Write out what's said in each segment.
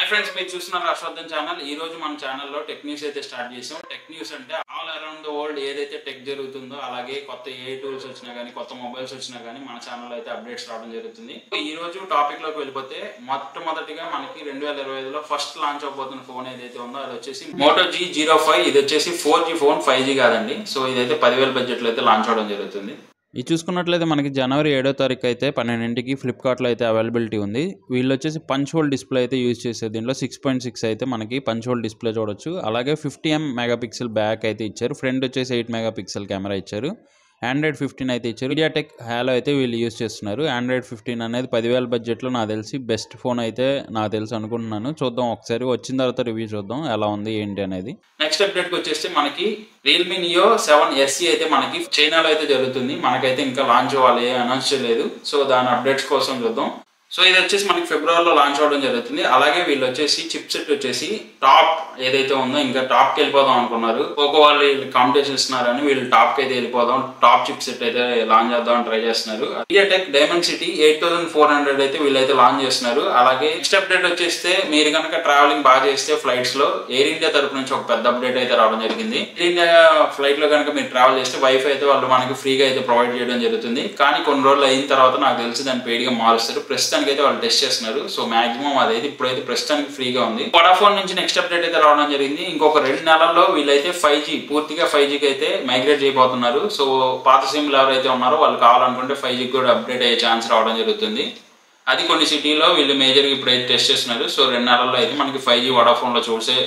Hi friends, మీరు చూస్తున్నారు Harshavardhan channel. ఈ రోజు మన ఛానల్లో టెక్ న్యూస్ అయితే స్టార్ట్ చేసాం. టెక్ న్యూస్ అంటే ఆల్ అరౌండ్ ద వరల్డ్ ఏదైతే టెక్ జరుగుతుందో, అలాగే కొత్త ఏ టూల్స్ వచ్చినా కానీ, కొత్త మొబైల్స్ వచ్చినా కానీ మన ఛానల్లో అయితే అప్డేట్స్ రావడం జరుగుతుంది. ఈ రోజు టాపిక్ లోకి వెళ్ళిపోతే, మొట్టమొదటిగా మనకి 2025లో ఫస్ట్ లాంచ్ అవబోతున్న ఫోన్ ఏదైతే ఉందో అది వచ్చేసి మోటో G05. ఇది వచ్చేసి 4G ఫోన్, 5G కాదండి. సో ఇదైతే 10,000 బడ్జెట్లో అయితే లాంచ్ అవడం జరుగుతుంది. ఇది చూసుకున్నట్లయితే మనకి జనవరి 7వ తారీఖు అయితే 12ంటికి ఫ్లిప్కార్ట్లో అయితే అవైలబిలిటీ ఉంది. వీళ్ళు వచ్చేసి పంచ్ హోల్ డిస్ప్లే అయితే యూజ్ చేసేది. దీంట్లో 6.6 అయితే మనకి పంచ్ హోల్ డిస్ప్లే చూడొచ్చు. అలాగే 50M మెగాపిక్సెల్ బ్యాక్ అయితే ఇచ్చారు. ఫ్రంట్ వచ్చేసి 8 మెగాపిక్సెల్ కెమెరా ఇచ్చారు. ఆండ్రాయిడ్ 15 అయితే ఇచ్చారు. మీడియాటెక్ హ్యాలో అయితే వీళ్ళు యూజ్ చేస్తున్నారు. ఆండ్రాయిడ్ 15 అనేది 10,000 బడ్జెట్లో నాకు తెలిసి బెస్ట్ ఫోన్ అయితే నాకు తెలుసు అనుకుంటున్నాను. చూద్దాం, ఒకసారి వచ్చిన తర్వాత రివ్యూ చూద్దాం ఎలా ఉంది ఏంటి అనేది. నెక్స్ట్ అప్డేట్కి వచ్చేస్తే మనకి రియల్మీ నియో 7 SE అయితే మనకి చైనాలో అయితే జరుగుతుంది. మనకైతే ఇంకా లాంచ్ అవ్వాలి, అనౌన్స్ చేయలేదు. సో దాని అప్డేట్స్ కోసం చూద్దాం. సో ఇది వచ్చేసి మనకి ఫిబ్రవరిలో లాంచ్ అవ్వడం జరుగుతుంది. అలాగే వీళ్ళు వచ్చేసి చిప్ సెట్ వచ్చేసి టాప్ ఏదైతే ఉందో ఇంకా టాప్కి వెళ్ళిపోదాం అనుకున్నారు. పోకో వాళ్ళు కాంపిటీషన్ ఇస్తున్నారని వీళ్ళు టాప్కి అయితే వెళ్ళిపోదాం, టాప్ చిప్ సెట్ అయితే లాంచ్ చేద్దాం ట్రై చేస్తున్నారు. మీడియాటెక్ డైమెన్సిటీ 8400 అయితే వీళ్ళైతే లాంచ్ చేస్తున్నారు. అలాగే నెక్స్ట్ అప్డేట్ వచ్చేస్తే, మీరు కనుక ట్రావెలింగ్ బాగా చేస్తే ఫ్లైట్స్ లో ఎయిర్ ఇండియా తరపు నుంచి ఒక పెద్ద అప్డేట్ అయితే రావడం జరిగింది. ఎయిర్ ఇండియా ఫ్లైట్ లో కనుక మీరు ట్రావెల్ చేస్తే వైఫై అయితే వాళ్ళు మనకి ఫ్రీగా అయితే ప్రొవైడ్ చేయడం జరుగుతుంది. కానీ కొన్ని రోజులు అయిన తర్వాత నాకు తెలిసి దాన్ని పెయిడ్గా మారుస్తారు. ప్రస్తుతానికి అయితే వాళ్ళు టెస్ట్ చేస్తున్నారు. సో మాక్సిమం అదైతే ఇప్పుడైతే ప్రస్తుతానికి ఫ్రీగా ఉంది. వడాఫోన్ నుంచి నెక్స్ట్ అప్డేట్ అయితే రావడం జరిగింది. ఇంకొక 2 నెలల్లో వీళ్ళైతే 5G పూర్తిగా 5Gకి అయితే మైగ్రేట్ చేయబోతున్నారు. సో పాత సిమ్లు ఎవరైతే ఉన్నారో వాళ్ళు కావాలనుకుంటే 5Gకి కూడా అప్డేట్ అయ్యే ఛాన్స్ రావడం జరుగుతుంది. అది కొన్ని సిటీలో వీళ్ళు మేజర్గా ఇప్పుడైతే టెస్ట్ చేస్తున్నారు. సో 2 నెలల్లో అయితే మనకి 5G వడాఫోన్లో చూసే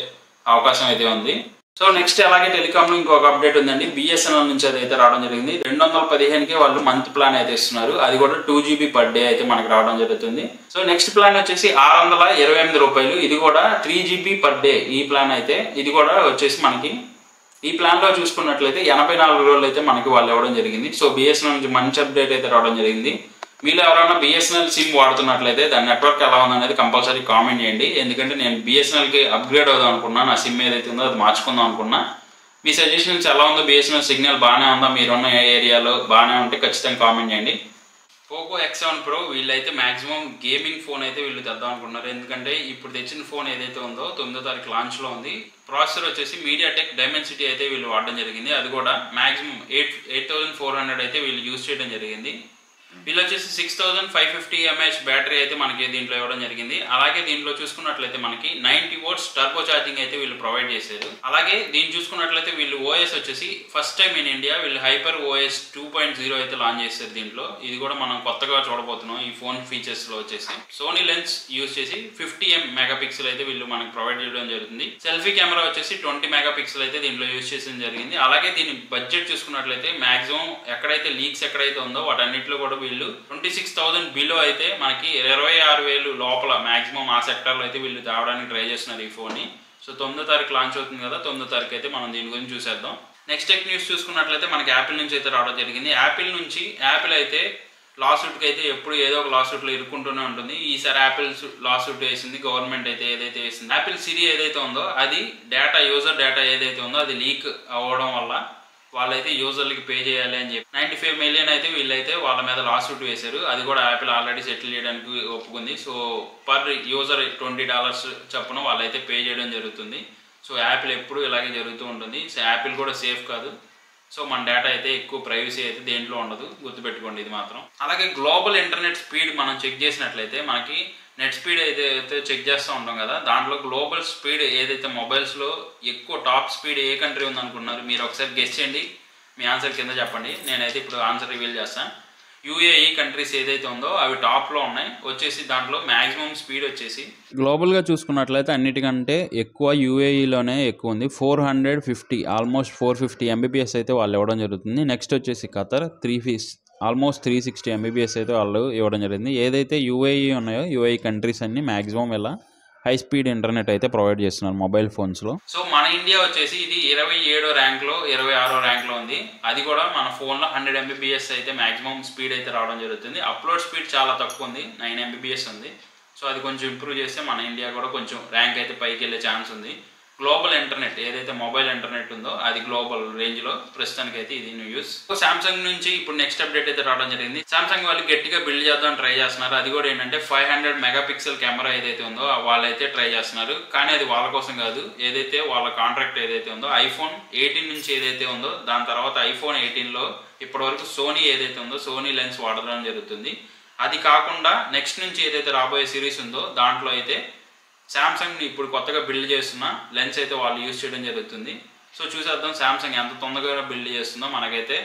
అవకాశం అయితే ఉంది. సో నెక్స్ట్ అలాగే టెలికాంలో ఇంకొక అప్డేట్ ఉందండి. BSNL నుంచి అయితే రావడం జరిగింది. 215కి వాళ్ళు మంత్ ప్లాన్ అయితే ఇస్తున్నారు. అది కూడా 2GB పర్ డే అయితే మనకి రావడం జరుగుతుంది. సో నెక్స్ట్ ప్లాన్ వచ్చేసి 628 రూపాయలు. ఇది కూడా 3GB పర్ డే. ఈ ప్లాన్ అయితే ఇది కూడా వచ్చేసి మనకి ఈ ప్లాన్లో చూసుకున్నట్లయితే 84 రోజులు అయితే మనకి వాళ్ళు ఇవ్వడం జరిగింది. సో BSNL నుంచి మంచి అప్డేట్ అయితే రావడం జరిగింది. మీరు ఎవరైనా BSNL సిమ్ వాడుతున్నట్లయితే దాని నెట్వర్క్ ఎలా ఉందనేది కంపల్సరీ కామెంట్ చేయండి. ఎందుకంటే నేను BSNLకి అప్గ్రేడ్ అవుదాం అనుకున్నా, నా సిమ్ ఏదైతే ఉందో అది మార్చుకుందాం అనుకున్నా. మీ సజెషన్స్ ఎలా ఉందో, BSNL సిగ్నల్ బాగానే ఉందా, మీరున్న ఏరియాలో బాగానే ఉంటే ఖచ్చితంగా కామెంట్ చేయండి. పోకో X7 Pro వీళ్ళైతే మాక్సిమం గేమింగ్ ఫోన్ అయితే వీళ్ళు తెద్దాం అనుకున్నారు. ఎందుకంటే ఇప్పుడు తెచ్చిన ఫోన్ ఏదైతే ఉందో 9వ తారీఖు లాంచ్లో ఉంది. ప్రాసెసర్ వచ్చేసి మీడియాటెక్ డైమెన్సిటీ అయితే వీళ్ళు వాడడం జరిగింది. అది కూడా మాక్సిమం 8400 అయితే వీళ్ళు యూజ్ చేయడం జరిగింది. వీళ్ళు వచ్చేసి 6550 mAh బ్యాటరీ అయితే మనకి దీంట్లో ఇవ్వడం జరిగింది. అలాగే దీంట్లో చూసుకున్నట్లయితే మనకి 90 watts టర్బో ఛార్జింగ్ అయితే వీళ్ళు ప్రొవైడ్ చేశారు. అలాగే దీన్ని చూసుకున్నట్లయితే వీళ్ళు OS వచ్చేసి ఫస్ట్ టైం ఇన్ ఇండియా వీళ్ళు హైపర్ OS 2.0 అయితే లాంచ్ చేశారు దీంట్లో. ఇది కూడా మనం కొత్తగా చూడబోతున్నాం ఈ ఫోన్ ఫీచర్స్ లో వచ్చేసి. సోనీ లెన్స్ యూజ్ చేసి 50M మెగాపిక్సెల్ అయితే వీళ్ళు మనకి ప్రొవైడ్ చేయడం జరుగుతుంది. సెల్ఫీ కెమెరా వచ్చేసి 20 మెగాపిక్సెల్ అయితే దీంట్లో యూజ్ చేయడం జరిగింది. అలాగే దీని బడ్జెట్ చూసుకున్నట్లయితే మాక్సిమం ఎక్కడైతే లీక్స్ ఎక్కడైతే ఉందో వాటన్నిటిలో కూడా వీళ్ళు 26,000 బిలో అయితే మనకి 26,000 లోపల మాక్సిమం ఆ సెక్టర్లో అయితే వీళ్ళు తేవడానికి ట్రై చేస్తున్నారు ఈ ఫోన్ని. సో 9వ తారీఖు లాంచ్ అవుతుంది కదా, 9వ తారీఖు అయితే మనం దీని గురించి చూసేద్దాం. నెక్స్ట్ టెక్ న్యూస్ చూసుకున్నట్లయితే మనకి యాపిల్ నుంచి అయితే రావడం జరిగింది. యాపిల్ అయితే లాసూట్కి అయితే ఎప్పుడు ఏదో ఒక లాసూట్లో ఇరుక్కుంటూనే ఉంటుంది. ఈసారి యాపిల్ లాసూట్ వేసింది గవర్నమెంట్ అయితే ఏదైతే వేసింది. యాపిల్ సిరి ఏదైతే ఉందో అది యూజర్ డేటా ఏదైతే ఉందో అది లీక్ అవ్వడం వల్ల వాళ్ళైతే యూజర్లకి పే చేయాలి అని చెప్పి 95 మిలియన్ అయితే వీళ్ళైతే వాళ్ళ మీద లాసూట్ వేశారు. అది కూడా యాపిల్ ఆల్రెడీ సెటిల్ చేయడానికి ఒప్పుకుంది. సో పర్ యూజర్ $20 చొప్పున వాళ్ళైతే పే చేయడం జరుగుతుంది. సో యాపిల్ ఎప్పుడు ఇలాగే జరుగుతూ ఉంటుంది. సో యాపిల్ కూడా సేఫ్ కాదు. సో మన డేటా అయితే ఎక్కువ ప్రైవసీ అయితే దేంట్లో ఉండదు, గుర్తుపెట్టుకోండి ఇది మాత్రం. అలాగే గ్లోబల్ ఇంటర్నెట్ స్పీడ్ మనం చెక్ చేసినట్లయితే మనకి నెట్ స్పీడ్ అయితే చెక్ చేస్తూ ఉంటాం కదా, దాంట్లో గ్లోబల్ స్పీడ్ ఏదైతే మొబైల్స్లో ఎక్కువ టాప్ స్పీడ్ ఏ కంట్రీ ఉందనుకుంటున్నారు మీరు ఒకసారి గెస్ చేయండి. మీ ఆన్సర్ కింద చెప్పండి. నేనైతే ఇప్పుడు ఆన్సర్ రివీల్ చేస్తాను. UAE కంట్రీస్ ఏదైతే ఉందో అవి టాప్లో ఉన్నాయి. వచ్చేసి దాంట్లో మ్యాక్సిమం స్పీడ్ వచ్చేసి గ్లోబల్గా చూసుకున్నట్లయితే అన్నిటికంటే ఎక్కువ UAEలోనే ఎక్కువ ఉంది. 450 ఆల్మోస్ట్ 450 MBPS అయితే వాళ్ళు ఇవ్వడం జరుగుతుంది. నెక్స్ట్ వచ్చేసి ఖతర్ ఆల్మోస్ట్ 360 MBPS అయితే వాళ్ళు ఇవ్వడం జరిగింది. ఏదైతే UAE ఉన్నాయో UAE కంట్రీస్ అన్ని మ్యాక్సిమం ఇలా హై స్పీడ్ ఇంటర్నెట్ అయితే ప్రొవైడ్ చేస్తున్నారు మొబైల్ ఫోన్స్లో. సో మన ఇండియా వచ్చేసి ఇది 27వ ర్యాంక్లో 26వ ర్యాంక్లో ఉంది. అది కూడా మన ఫోన్లో 100 MBPS అయితే మాక్సిమం స్పీడ్ అయితే రావడం జరుగుతుంది. అప్లోడ్ స్పీడ్ చాలా తక్కువ ఉంది, 9 MBPS ఉంది. సో అది కొంచెం ఇంప్రూవ్ చేస్తే మన ఇండియా కూడా కొంచెం ర్యాంక్ అయితే పైకి వెళ్ళే ఛాన్స్ ఉంది. గ్లోబల్ ఇంటర్నెట్ ఏదైతే మొబైల్ ఇంటర్నెట్ ఉందో అది గ్లోబల్ రేంజ్లో ప్రస్తుతానికి అయితే ఇది న్యూస్. సామ్సంగ్ నుంచి ఇప్పుడు నెక్స్ట్ అప్డేట్ అయితే రావడం జరిగింది. సామ్సంగ్ వాళ్ళు గట్టిగా బిల్డ్ చేద్దాం ట్రై చేస్తున్నారు. అది కూడా ఏంటంటే 500 మెగాపిక్సెల్ కెమెరా ఏదైతే ఉందో వాళ్ళైతే ట్రై చేస్తున్నారు. కానీ అది వాళ్ళ కోసం కాదు, ఏదైతే వాళ్ళ కాంట్రాక్ట్ ఏదైతే ఉందో ఐఫోన్ 18 నుంచి ఏదైతే ఉందో దాని తర్వాత ఐఫోన్ 18లో ఇప్పటివరకు సోనీ ఏదైతే ఉందో సోనీ లెన్స్ వాడడం జరుగుతుంది. అది కాకుండా నెక్స్ట్ నుంచి ఏదైతే రాబోయే సిరీస్ ఉందో దాంట్లో అయితే శాంసంగ్ని ఇప్పుడు కొత్తగా బిల్డ్ చేస్తున్న లెన్స్ అయితే వాళ్ళు యూజ్ చేయడం జరుగుతుంది. సో చూసేద్దాం శాంసంగ్ ఎంత తొందరగా బిల్డ్ చేస్తుందో. మనకైతే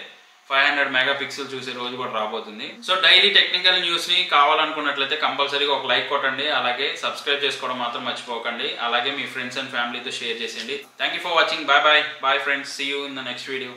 500 మెగాపిక్సెల్ చూసే రోజు కూడా రాబోతుంది. సో డైలీ టెక్నికల్ న్యూస్ని కావాలనుకున్నట్లయితే కంపల్సరీగా ఒక లైక్ కొట్టండి, అలాగే సబ్స్క్రైబ్ చేసుకోవడం మాత్రం మర్చిపోకండి, అలాగే మీ ఫ్రెండ్స్ అండ్ ఫ్యామిలీతో షేర్ చేసేయండి. Thank you for watching. Bye bye friends, see you in the next video.